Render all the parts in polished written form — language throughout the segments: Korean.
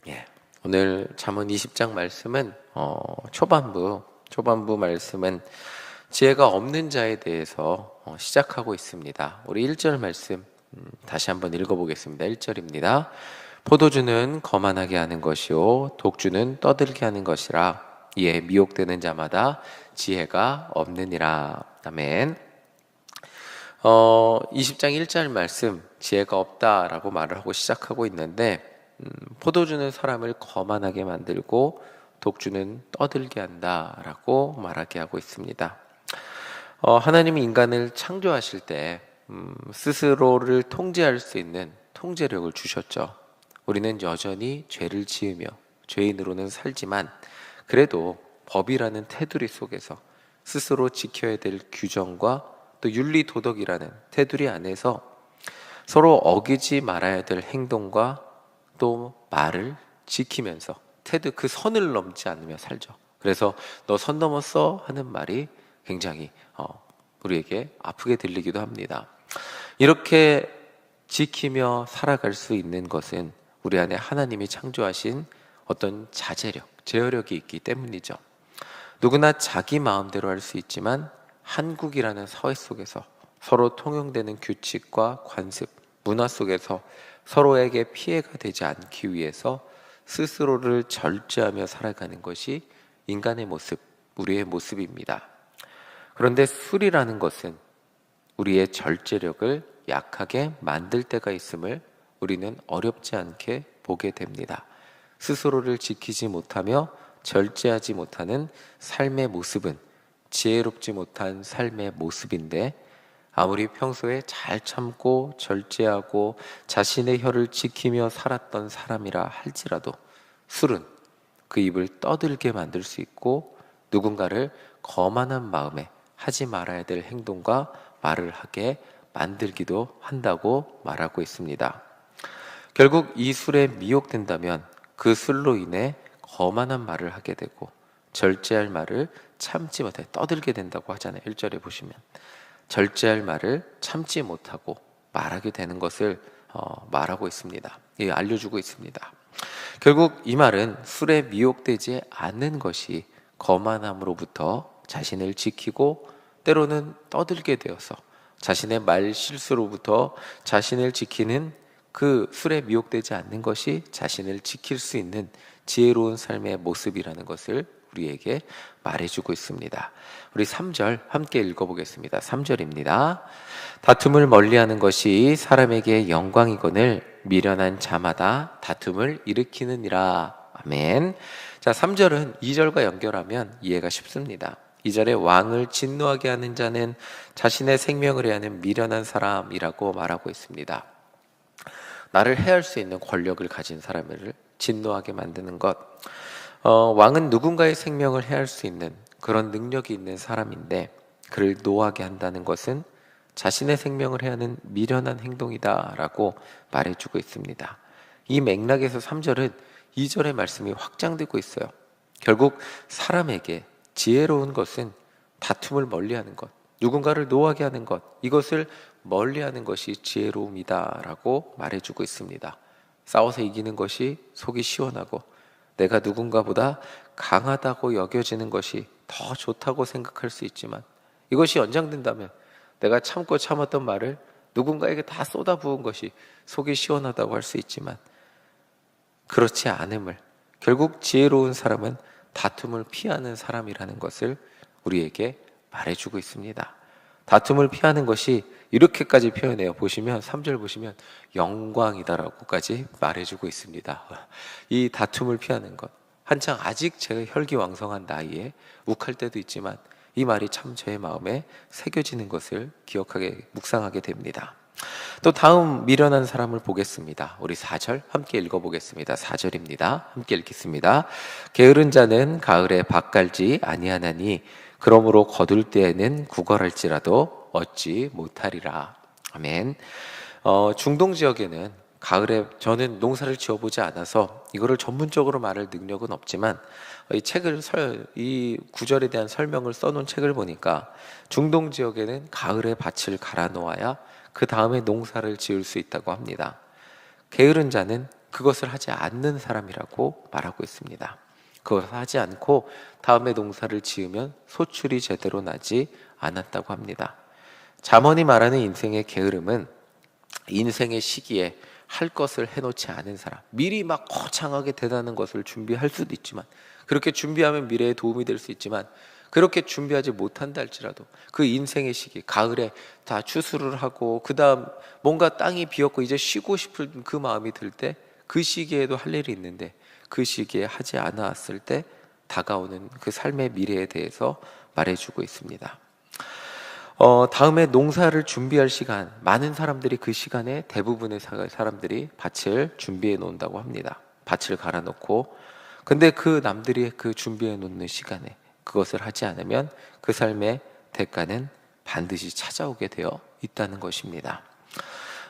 예. 오늘 잠언 20장 말씀은 초반부 말씀은 지혜가 없는 자에 대해서 시작하고 있습니다. 우리 1절 말씀 다시 한번 읽어보겠습니다. 1절입니다. 포도주는 거만하게 하는 것이요 독주는 떠들게 하는 것이라 이에 미혹되는 자마다 지혜가 없느니라. 아멘. 20장 1절 말씀 지혜가 없다라고 말을 하고 시작하고 있는데 포도주는 사람을 거만하게 만들고 독주는 떠들게 한다라고 말하게 하고 있습니다. 하나님이 인간을 창조하실 때 스스로를 통제할 수 있는 통제력을 주셨죠. 우리는 여전히 죄를 지으며 죄인으로는 살지만 그래도 법이라는 테두리 속에서 스스로 지켜야 될 규정과 또 윤리 도덕이라는 테두리 안에서 서로 어기지 말아야 될 행동과 또 말을 지키면서 그 선을 넘지 않으며 살죠. 그래서 너 선 넘었어 하는 말이 굉장히 우리에게 아프게 들리기도 합니다. 이렇게 지키며 살아갈 수 있는 것은 우리 안에 하나님이 창조하신 어떤 자제력, 제어력이 있기 때문이죠. 누구나 자기 마음대로 할 수 있지만 한국이라는 사회 속에서 서로 통용되는 규칙과 관습, 문화 속에서 서로에게 피해가 되지 않기 위해서 스스로를 절제하며 살아가는 것이 인간의 모습, 우리의 모습입니다. 그런데 술이라는 것은 우리의 절제력을 약하게 만들 때가 있음을 우리는 어렵지 않게 보게 됩니다. 스스로를 지키지 못하며 절제하지 못하는 삶의 모습은 지혜롭지 못한 삶의 모습인데 아무리 평소에 잘 참고 절제하고 자신의 혀를 지키며 살았던 사람이라 할지라도 술은 그 입을 떠들게 만들 수 있고 누군가를 거만한 마음에 하지 말아야 될 행동과 말을 하게 만들기도 한다고 말하고 있습니다. 결국 이 술에 미혹된다면 그 술로 인해 거만한 말을 하게 되고 절제할 말을 참지 못해 떠들게 된다고 하잖아요. 1절에 보시면 절제할 말을 참지 못하고 말하게 되는 것을 말하고 있습니다. 알려주고 있습니다. 결국 이 말은 술에 미혹되지 않는 것이 거만함으로부터 자신을 지키고 때로는 떠들게 되어서 자신의 말 실수로부터 자신을 지키는 그 술에 미혹되지 않는 것이 자신을 지킬 수 있는 지혜로운 삶의 모습이라는 것을 우리에게 말해주고 있습니다. 우리 3절 함께 읽어보겠습니다. 3절입니다. 다툼을 멀리하는 것이 사람에게 영광이거늘 미련한 자마다 다툼을 일으키느니라. 아멘. 자, 3절은 2절과 연결하면 이해가 쉽습니다. 2절에 왕을 진노하게 하는 자는 자신의 생명을 해하는 미련한 사람이라고 말하고 있습니다. 나를 해할 수 있는 권력을 가진 사람을 진노하게 만드는 것. 왕은 누군가의 생명을 해할 수 있는 그런 능력이 있는 사람인데 그를 노하게 한다는 것은 자신의 생명을 해하는 미련한 행동이다라고 말해주고 있습니다. 이 맥락에서 3절은 2절의 말씀이 확장되고 있어요. 결국 사람에게 지혜로운 것은 다툼을 멀리하는 것, 누군가를 노하게 하는 것, 이것을 멀리하는 것이 지혜로움이다라고 말해주고 있습니다. 싸워서 이기는 것이 속이 시원하고 내가 누군가보다 강하다고 여겨지는 것이 더 좋다고 생각할 수 있지만 이것이 연장된다면 내가 참고 참았던 말을 누군가에게 다 쏟아부은 것이 속이 시원하다고 할 수 있지만 그렇지 않음을, 결국 지혜로운 사람은 다툼을 피하는 사람이라는 것을 우리에게 말해주고 있습니다. 다툼을 피하는 것이 이렇게까지 표현해요. 보시면 3절 보시면 영광이다라고까지 말해주고 있습니다. 이 다툼을 피하는 것, 한창 아직 제가 혈기왕성한 나이에 욱할 때도 있지만 이 말이 참 저의 마음에 새겨지는 것을 묵상하게 됩니다. 또 다음 미련한 사람을 보겠습니다. 우리 4절 함께 읽어보겠습니다. 4절입니다. 함께 읽겠습니다. 게으른 자는 가을에 밭 갈지 아니하나니 그러므로 거둘 때에는 구걸할지라도 얻지 못하리라. 아멘. 중동 지역에는 가을에 저는 농사를 지어보지 않아서 이거를 전문적으로 말할 능력은 없지만 이 구절에 대한 설명을 써놓은 책을 보니까 중동 지역에는 가을에 밭을 갈아 놓아야 그 다음에 농사를 지을 수 있다고 합니다. 게으른 자는 그것을 하지 않는 사람이라고 말하고 있습니다. 그것을 하지 않고 다음에 농사를 지으면 소출이 제대로 나지 않았다고 합니다. 잠언이 말하는 인생의 게으름은 인생의 시기에 할 것을 해놓지 않은 사람, 미리 막 거창하게 대단한 것을 준비할 수도 있지만, 그렇게 준비하면 미래에 도움이 될 수 있지만, 그렇게 준비하지 못한다 할지라도 그 인생의 시기, 가을에 다 추수를 하고 그 다음 뭔가 땅이 비었고 이제 쉬고 싶은 그 마음이 들 때, 그 시기에도 할 일이 있는데 그 시기에 하지 않았을 때 다가오는 그 삶의 미래에 대해서 말해주고 있습니다. 다음에 농사를 준비할 시간, 많은 사람들이 그 시간에 대부분의 사람들이 밭을 준비해 놓는다고 합니다. 밭을 갈아 놓고, 근데 그 남들이 그 준비해 놓는 시간에 그것을 하지 않으면 그 삶의 대가는 반드시 찾아오게 되어 있다는 것입니다.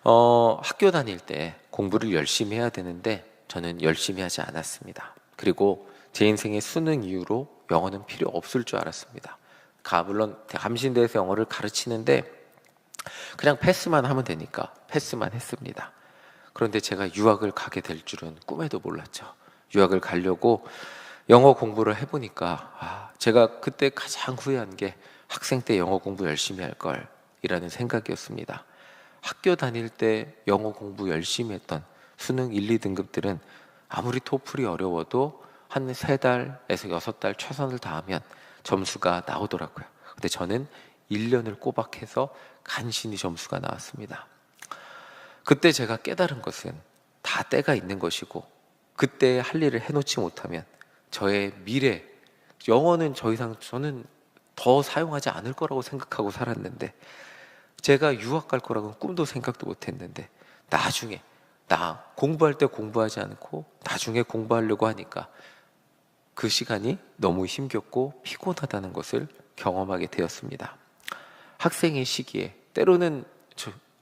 학교 다닐 때 공부를 열심히 해야 되는데 저는 열심히 하지 않았습니다. 그리고 제 인생의 수능 이후로 영어는 필요 없을 줄 알았습니다. 물론 감신대에서 영어를 가르치는데 그냥 패스만 하면 되니까 패스만 했습니다. 그런데 제가 유학을 가게 될 줄은 꿈에도 몰랐죠. 유학을 가려고 영어 공부를 해보니까 제가 그때 가장 후회한 게 학생 때 영어 공부 열심히 할 걸 이라는 생각이었습니다. 학교 다닐 때 영어 공부 열심히 했던 수능 1, 2등급들은 아무리 토플이 어려워도 한 3달에서 6달 최선을 다하면 점수가 나오더라고요. 근데 저는 1년을 꼬박해서 간신히 점수가 나왔습니다. 그때 제가 깨달은 것은 다 때가 있는 것이고, 그때 할 일을 해놓지 못하면 저의 미래, 영어는 더 이상 저는 더 사용하지 않을 거라고 생각하고 살았는데, 제가 유학 갈 거라고는 꿈도 생각도 못 했는데, 나중에 나 공부할 때 공부하지 않고 나중에 공부하려고 하니까 그 시간이 너무 힘겹고 피곤하다는 것을 경험하게 되었습니다. 학생의 시기에 때로는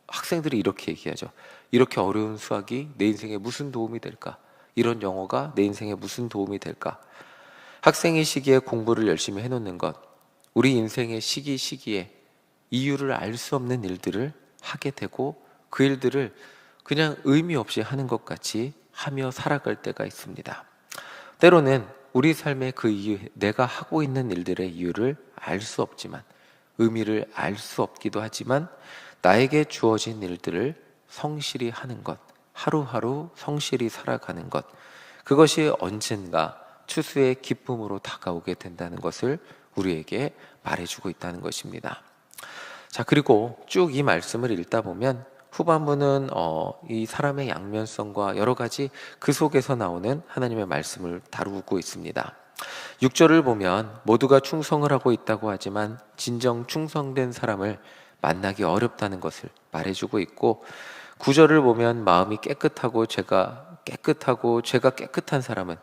학생들이 이렇게 얘기하죠. 이렇게 어려운 수학이 내 인생에 무슨 도움이 될까? 이런 영어가 내 인생에 무슨 도움이 될까? 학생의 시기에 공부를 열심히 해놓는 것, 우리 인생의 시기에 이유를 알 수 없는 일들을 하게 되고 그 일들을 그냥 의미 없이 하는 것 같이 하며 살아갈 때가 있습니다. 때로는 우리 삶의 그 이유, 내가 하고 있는 일들의 이유를 알 수 없지만, 의미를 알 수 없기도 하지만, 나에게 주어진 일들을 성실히 하는 것, 하루하루 성실히 살아가는 것, 그것이 언젠가 추수의 기쁨으로 다가오게 된다는 것을 우리에게 말해주고 있다는 것입니다. 자, 그리고 쭉 이 말씀을 읽다 보면 후반부는 이 사람의 양면성과 여러 가지 그 속에서 나오는 하나님의 말씀을 다루고 있습니다. 6절을 보면 모두가 충성을 하고 있다고 하지만 진정 충성된 사람을 만나기 어렵다는 것을 말해주고 있고, 9절을 보면 마음이 깨끗하고 죄가 깨끗한 사람은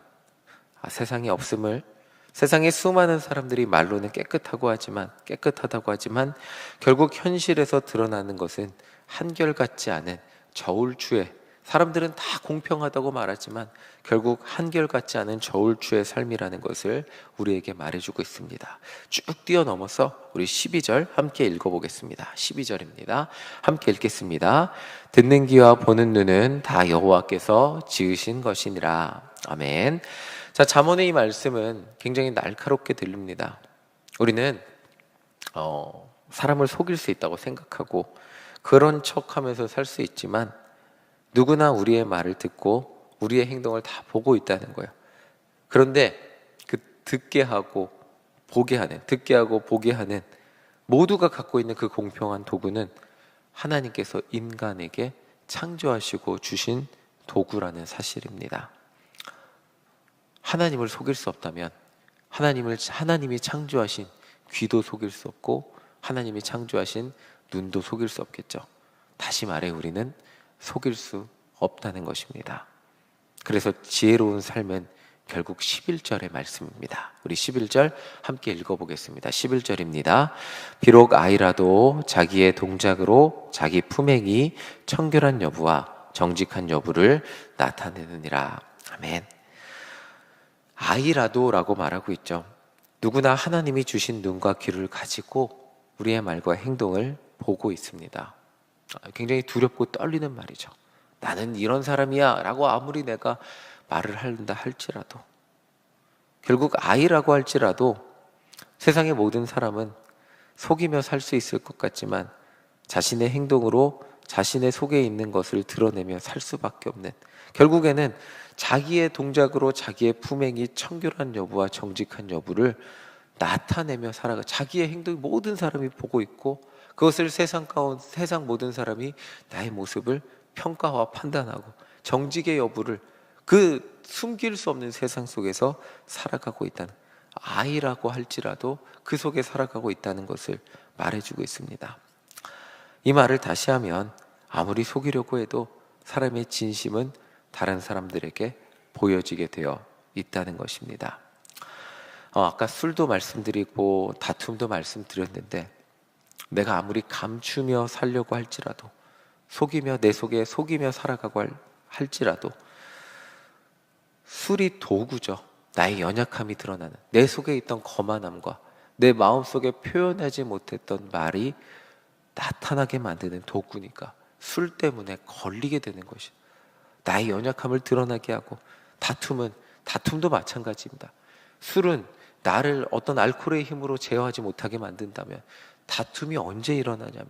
세상에 없음을, 세상에 수많은 사람들이 말로는 깨끗하다고 하지만 결국 현실에서 드러나는 것은 한결같지 않은 저울추의, 사람들은 다 공평하다고 말하지만 결국 한결같지 않은 저울추의 삶이라는 것을 우리에게 말해주고 있습니다. 쭉 뛰어넘어서 우리 12절 함께 읽어보겠습니다. 12절입니다. 함께 읽겠습니다. 듣는 귀와 보는 눈은 다 여호와께서 지으신 것이니라. 아멘. 자, 잠언의 이 말씀은 굉장히 날카롭게 들립니다. 우리는 사람을 속일 수 있다고 생각하고 그런 척하면서 살 수 있지만, 누구나 우리의 말을 듣고 우리의 행동을 다 보고 있다는 거예요. 그런데 그 듣게 하고 보게 하는 모두가 갖고 있는 그 공평한 도구는 하나님께서 인간에게 창조하시고 주신 도구라는 사실입니다. 하나님을 속일 수 없다면 하나님이 창조하신 귀도 속일 수 없고 하나님이 창조하신 눈도 속일 수 없겠죠. 다시 말해 우리는 속일 수 없다는 것입니다. 그래서 지혜로운 삶은 결국 11절의 말씀입니다. 우리 11절 함께 읽어보겠습니다. 11절입니다. 비록 아이라도 자기의 동작으로 자기 품행이 청결한 여부와 정직한 여부를 나타내느니라. 아멘. 아이라도라고 말하고 있죠. 누구나 하나님이 주신 눈과 귀를 가지고 우리의 말과 행동을 보고 있습니다. 굉장히 두렵고 떨리는 말이죠. 나는 이런 사람이야 라고 아무리 내가 말을 한다 할지라도, 결국 아이라고 할지라도 세상의 모든 사람은 속이며 살 수 있을 것 같지만 자신의 행동으로 자신의 속에 있는 것을 드러내며 살 수밖에 없는, 결국에는 자기의 동작으로 자기의 품행이 청결한 여부와 정직한 여부를 나타내며 살아가, 자기의 행동이 모든 사람이 보고 있고 그것을 세상 모든 사람이 나의 모습을 평가와 판단하고 정직의 여부를 그 숨길 수 없는 세상 속에서 살아가고 있다는, 아이라고 할지라도 그 속에 살아가고 있다는 것을 말해주고 있습니다. 이 말을 다시 하면 아무리 속이려고 해도 사람의 진심은 다른 사람들에게 보여지게 되어 있다는 것입니다. 아까 술도 말씀드리고 다툼도 말씀드렸는데, 내가 아무리 감추며 살려고 할지라도, 속이며 내 속에 속이며 살아가고 할지라도 술이 도구죠. 나의 연약함이 드러나는, 내 속에 있던 거만함과 내 마음속에 표현하지 못했던 말이 나타나게 만드는 도구니까 술 때문에 걸리게 되는 것이, 나의 연약함을 드러나게 하고, 다툼도 마찬가지입니다. 술은 나를 어떤 알코올의 힘으로 제어하지 못하게 만든다면, 다툼이 언제 일어나냐면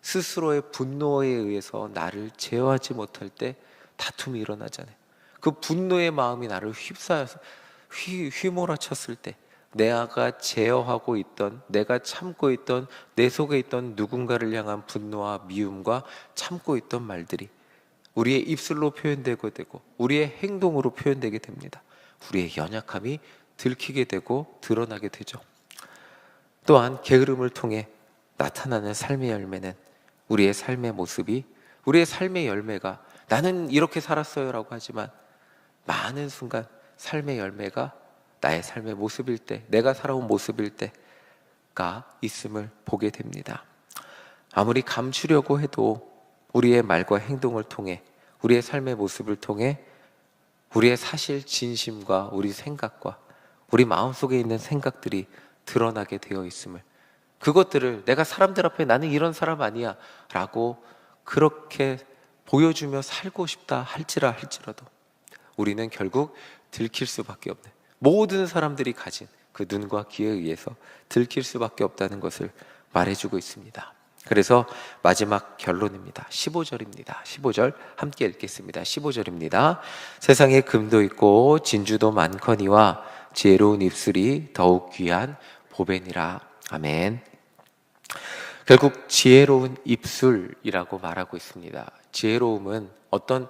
스스로의 분노에 의해서 나를 제어하지 못할 때 다툼이 일어나잖아요. 그 분노의 마음이 나를 휘몰아쳤을 때, 내가 제어하고 있던, 내가 참고 있던, 내 속에 있던 누군가를 향한 분노와 미움과 참고 있던 말들이 우리의 입술로 표현되고 우리의 행동으로 표현되게 됩니다. 우리의 연약함이 들키게 되고 드러나게 되죠. 또한 게으름을 통해 나타나는 삶의 열매는, 우리의 삶의 모습이, 우리의 삶의 열매가, 나는 이렇게 살았어요 라고 하지만 많은 순간 삶의 열매가 나의 삶의 모습일 때, 내가 살아온 모습일 때가 있음을 보게 됩니다. 아무리 감추려고 해도 우리의 말과 행동을 통해, 우리의 삶의 모습을 통해 우리의 사실 진심과 우리 생각과 우리 마음속에 있는 생각들이 드러나게 되어 있음을, 그것들을 내가 사람들 앞에 나는 이런 사람 아니야 라고 그렇게 보여주며 살고 싶다 할지라도 우리는 결국 들킬 수밖에 없는, 모든 사람들이 가진 그 눈과 귀에 의해서 들킬 수밖에 없다는 것을 말해주고 있습니다. 그래서 마지막 결론입니다. 15절입니다. 15절 함께 읽겠습니다. 15절입니다. 세상에 금도 있고 진주도 많거니와 지혜로운 입술이 더욱 귀한 보배니라. 아멘. 결국 지혜로운 입술이라고 말하고 있습니다. 지혜로움은 어떤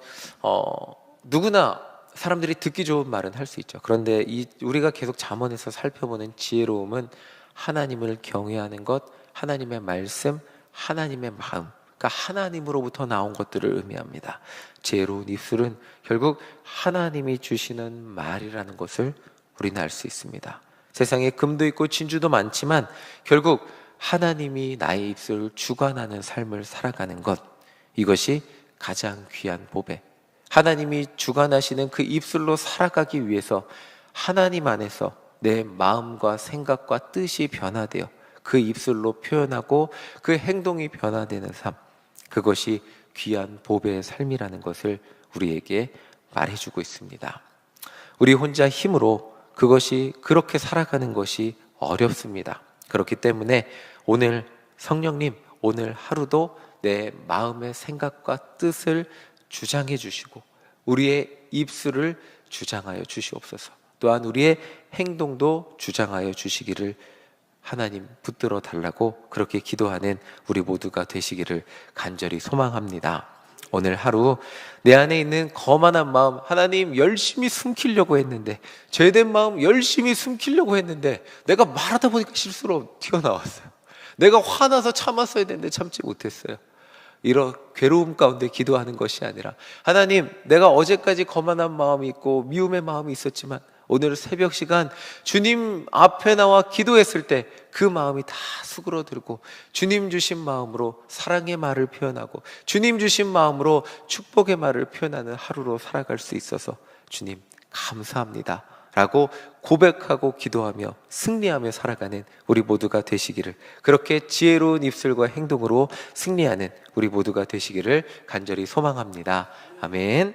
누구나 사람들이 듣기 좋은 말은 할 수 있죠. 그런데 우리가 계속 잠언에서 살펴보는 지혜로움은 하나님을 경외하는 것, 하나님의 말씀, 하나님의 마음, 그러니까 하나님으로부터 나온 것들을 의미합니다. 지혜로운 입술은 결국 하나님이 주시는 말이라는 것을 우리는 알 수 있습니다. 세상에 금도 있고 진주도 많지만 결국 하나님이 나의 입술을 주관하는 삶을 살아가는 것, 이것이 가장 귀한 보배. 하나님이 주관하시는 그 입술로 살아가기 위해서 하나님 안에서 내 마음과 생각과 뜻이 변화되어 그 입술로 표현하고 그 행동이 변화되는 삶, 그것이 귀한 보배의 삶이라는 것을 우리에게 말해주고 있습니다. 우리 혼자 힘으로 그것이 그렇게 살아가는 것이 어렵습니다. 그렇기 때문에 오늘 성령님, 오늘 하루도 내 마음의 생각과 뜻을 주장해 주시고 우리의 입술을 주장하여 주시옵소서. 또한 우리의 행동도 주장하여 주시기를 하나님 붙들어 달라고 그렇게 기도하는 우리 모두가 되시기를 간절히 소망합니다. 오늘 하루 내 안에 있는 거만한 마음, 하나님 열심히 숨기려고 했는데, 죄된 마음 열심히 숨기려고 했는데 내가 말하다 보니까 실수로 튀어나왔어요. 내가 화나서 참았어야 되는데 참지 못했어요. 이런 괴로움 가운데 기도하는 것이 아니라, 하나님, 내가 어제까지 거만한 마음이 있고 미움의 마음이 있었지만 오늘 새벽 시간 주님 앞에 나와 기도했을 때 그 마음이 다 수그러들고 주님 주신 마음으로 사랑의 말을 표현하고 주님 주신 마음으로 축복의 말을 표현하는 하루로 살아갈 수 있어서 주님 감사합니다 라고 고백하고 기도하며 승리하며 살아가는 우리 모두가 되시기를, 그렇게 지혜로운 입술과 행동으로 승리하는 우리 모두가 되시기를 간절히 소망합니다. 아멘.